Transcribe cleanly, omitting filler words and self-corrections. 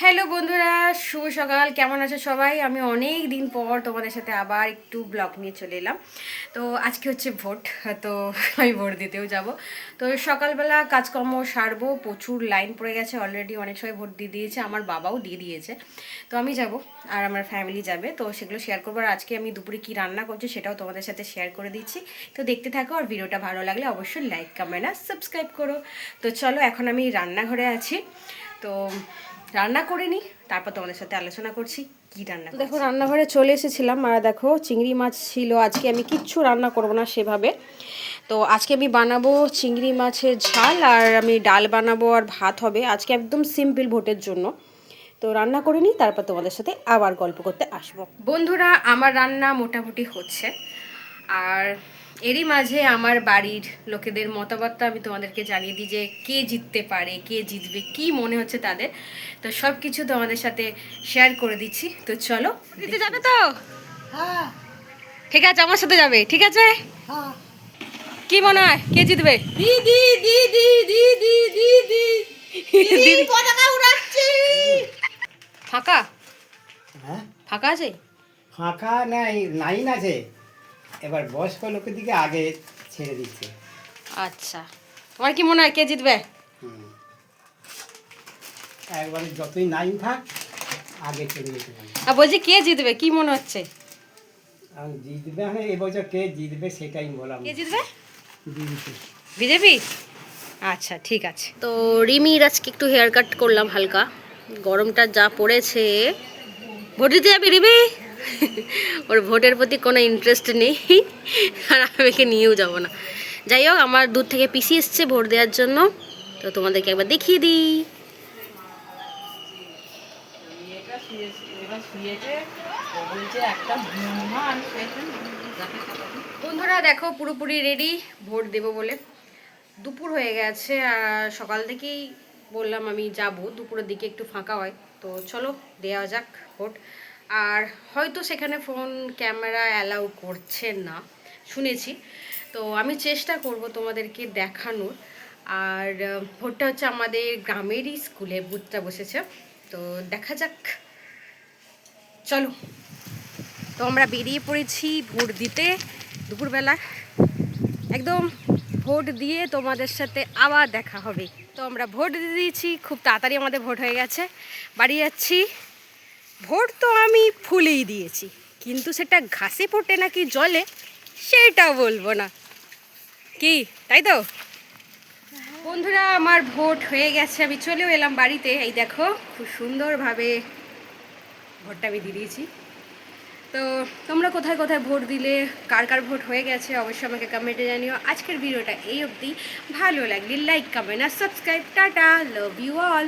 Hello বন্ধুরা, শুভ সকাল। কেমন আছো সবাই? আমি অনেক দিন পর তোমাদের সাথে আবার একটু ব্লগ নিয়ে চলে এলাম। তো আজকে হচ্ছে ভোট, তো আমি ভোট দিতেও যাব। তো সকালবেলা কাজকর্ম সারবো, প্রচুর লাইন পড়ে গেছে অলরেডি, অনেক সবাই ভোট দিয়ে দিয়েছে, আমার বাবাও দিয়ে দিয়েছে। তো আমি যাব আর আমার ফ্যামিলি যাবে, তো সেগুলো শেয়ার করবো। আর আজকে আমি দুপুরে কি রান্না করছি সেটাও তোমাদের সাথে শেয়ার করে দিচ্ছি। তো দেখতে থাকো, আর ভিডিওটা ভালো লাগলে অবশ্যই লাইক কমেন্ট আর সাবস্ক্রাইব করো। তো চলো, এখন আমি রান্নাঘরে আছি, তো রান্না করে নিই, তারপর তোমাদের সাথে আলোচনা করছি কি রান্না। দেখো, রান্নাঘরে চলে এসেছিলাম, আর দেখো চিংড়ি মাছ ছিল। আজকে আমি কিচ্ছু রান্না করব না সেভাবে। তো আজকে আমি বানাবো চিংড়ি মাছের ঝাল, আর আমি ডাল বানাবো, আর ভাত হবে আজকে একদম সিম্পল ভোটের জন্য। তো রান্না করে নিই, তারপর তোমাদের সাথে আবার গল্প করতে আসবো। বন্ধুরা, আমার রান্না মোটামুটি হচ্ছে, আর এরই মাঝে আমার বাড়ির লোকেদের মতামতটা আমি তোমাদেরকে জানিয়ে দিই যে কে জিততে পারে, কে জিতবে, কি মনে হচ্ছে তাদের। তো সব কিছু তোমাদের সাথে শেয়ার করে দিচ্ছি। তো চলো, দিতে যাবে তো? হ্যাঁ। ঠিক আছে, আমার সাথে যাবে, ঠিক আছে? হ্যাঁ। কি মনে হয় কে জিতবে? দিদি দিদি দিদি দিদি দিদি পতাকা উড়াচ্ছি। ফাঁকা হ্যাঁ, ফাঁকা আছে? ফাঁকা নাই, লাইন আছে। এবার বয়স্ক লোকের দিকে আগে ছেড়ে দিচ্ছে। আচ্ছা, তোমার কি মনে হয় কে জিতবে? হুম। একবারে যতই লাইন থাক আগে ছেড়ে দিতে পারি। আর বলছি কে জিতবে, কি মনে হচ্ছে? আমি জিতবে, মানে এবছর কে জিতবে সেটাই বললাম। কে জিতবে? বিজেপি। বিজেপি? আচ্ছা, ঠিক আছে। তো রিমির আজকে একটু হেয়ার কাট করলাম হালকা, গরমটা যা পড়েছে। ভোট দিতে যাবি রিমি? ওর ভোটের প্রতি কোনো ইন্টারেস্ট নেই, আর আমি একে নিয়েও যাব না। যাই হোক, আমার দূর থেকে পিসি এসছে ভোট দেওয়ার জন্য, তো তোমাদেরকে একবার দেখিয়ে দিই। বন্ধুরা দেখো, পুরোপুরি রেডি ভোট দেবো বলে। দুপুর হয়ে গেছে, আর সকাল থেকেই বললাম আমি যাব, দুপুরের দিকে একটু ফাঁকা হয়। তো চলো দেওয়া যাক ভোট। আর হয়তো সেখানে ফোন ক্যামেরা অ্যালাউ করছে না শুনেছি, তো আমি চেষ্টা করব তোমাদেরকে দেখানোর। আর ভোটটা হচ্ছে আমাদের গ্রামেরই স্কুলে বুথটা বসেছে, তো দেখা যাক। চলো, তো আমরা বেরিয়ে পড়েছি ভোট দিতে দুপুরবেলা। একদম ভোট দিয়ে তোমাদের সাথে আবার দেখা হবে। তো আমরা ভোট দিয়ে দিয়েছি, খুব তাড়াতাড়ি আমাদের ভোট হয়ে গেছে, বাড়ি যাচ্ছি। ভোট তো আমি ফুলেই দিয়েছি, কিন্তু সেটা ঘাসে ফোটে নাকি জলে সেটা বলবো না, কি তাই তো? বন্ধুরা, আমার ভোট হয়ে গেছে, আমি চলেও এলাম বাড়িতে। এই দেখো, খুব সুন্দরভাবে ভোটটা আমি দিয়ে দিয়েছি। তো তোমরা কোথায় কোথায় ভোট দিলে, কার কার ভোট হয়ে গেছে অবশ্যই আমাকে কমেন্টে জানিও। আজকের ভিডিওটা এই অবধি, ভালো লাগলে লাইক কমেন্ট আর subscribe. Tata, love you all.